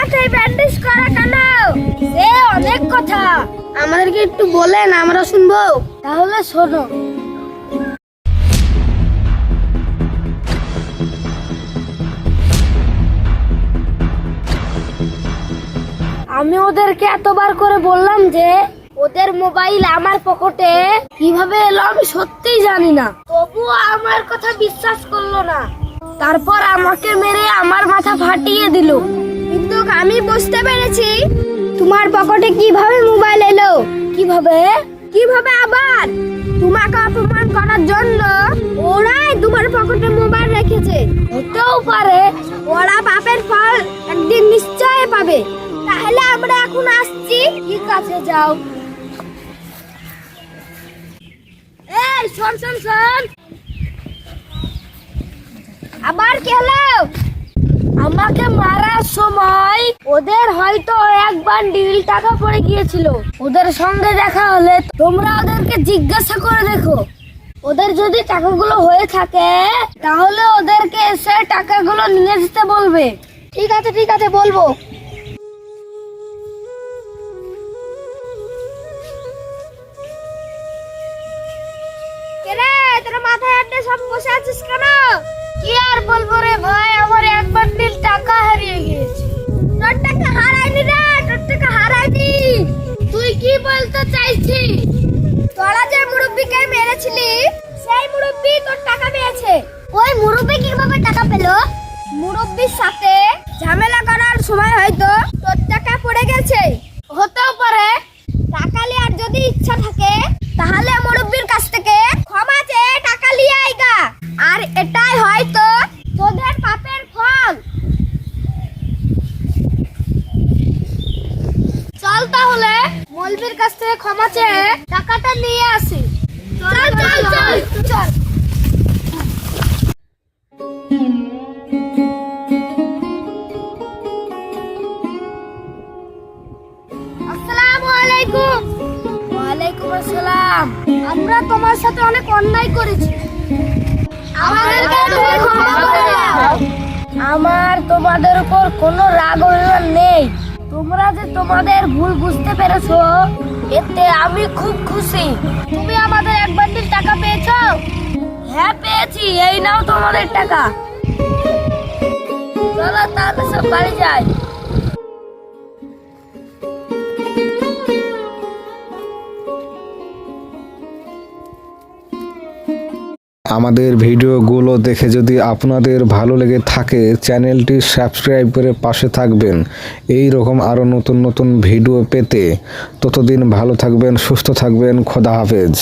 মাথায় ব্যান্ডেজ করা কেন? সে অনেক কথা, আমাদেরকে একটু বলেন, আমরা শুনবো। তাহলে শোনো। আমি ওদেরকে এতবার করে বললাম যে ওদের মোবাইল আমার পকেটে কিভাবে এলো আমি সত্যিই জানি না, তবুও আমার কথা বিশ্বাস করলো না। তারপর আমাকে মেরে আমার মাথা ফাটিয়ে দিল। কিন্তু আমি বুঝতে পেরেছি তোমার পকেটে কিভাবে মোবাইল এলো। কিভাবে কিভাবে আবার তোমাকে অপমান করার জন্য ওরাই তোমার পকেটে মোবাইল রেখেছে। হতেও পারে ওরা পাপের ফল একদিন নিশ্চয় পাবে। তাহলে আমরা এখন আসছি। ঠিক আছে, যাও। এই শোন শোন শোন, আবার কি হলো? আমাকে মারার সময় ওদের হয়তো এক বান্ডিল টাকা পড়ে গিয়েছিল। ওদের সঙ্গে দেখা হলে তোমরা ওদেরকে জিজ্ঞাসা করে দেখো। ওদের যদি টাকাগুলো হয়ে থাকে তাহলে ওদেরকে এসে টাকাগুলো নিয়ে যেতে বলবে। ঠিক আছে বলবো। তোর মাথায় একটা সব বসে আছিস কেন? কি আর বলবো রে ভাই, আমার এক বান্ডিল টাকা হারিয়ে গিয়েছে। তোর টাকা হারায়নি রে, তোর টাকা হারায়নি। তুই কি বলতে চাইছিস? তোরা যে মুরব্বিকে মেরেছিলি সেই মুরব্বি তোর টাকা পেয়েছে। ওই মুরব্বি কিভাবে টাকা পেল? মুরব্বির সাথে ঝামেলা করার সময় হয়তো তোর টাকা পড়ে গেছে। হতেও পারে। টাকা লিয়ার যদি ইচ্ছা থাকে তাহলে মুরব্বির কাছ থেকে ক্ষমা চেয়ে টাকা লিয়ে আইগা। আর এটাই হয়তো তোদের পাপের ফল। চল তাহলে মৌলবীর কাছ থেকে ক্ষমা চেয়ে টাকাটা নিয়ে আসি। চল চল চল চল। আসসালামু আলাইকুম। ওয়ালাইকুম আসসালাম। আমরা তোমার সাথে অনেক অন্যায় করেছি, আমাদেরকে তুমি ক্ষমা করে দাও। আমার তোমাদের উপর কোনো রাগ অভিমান নেই। তোমরা যে তোমাদের ভুল বুঝতে পেরেছো এতে আমি খুব খুশি। তুমি আমাদের এক বান্ডিল টাকা পেয়েছো? হ্যাঁ পেয়েছি, এই নাও তোমাদের টাকা। চলো তাহলে সব বাড়ি যাই। আমাদের ভিডিওগুলো দেখে যদি আপনাদের ভালো লেগে থাকে চ্যানেলটি সাবস্ক্রাইব করে পাশে থাকবেন এই রকম আরও নতুন নতুন ভিডিও পেতে। ততদিন ভালো থাকবেন, সুস্থ থাকবেন। খোদা হাফেজ।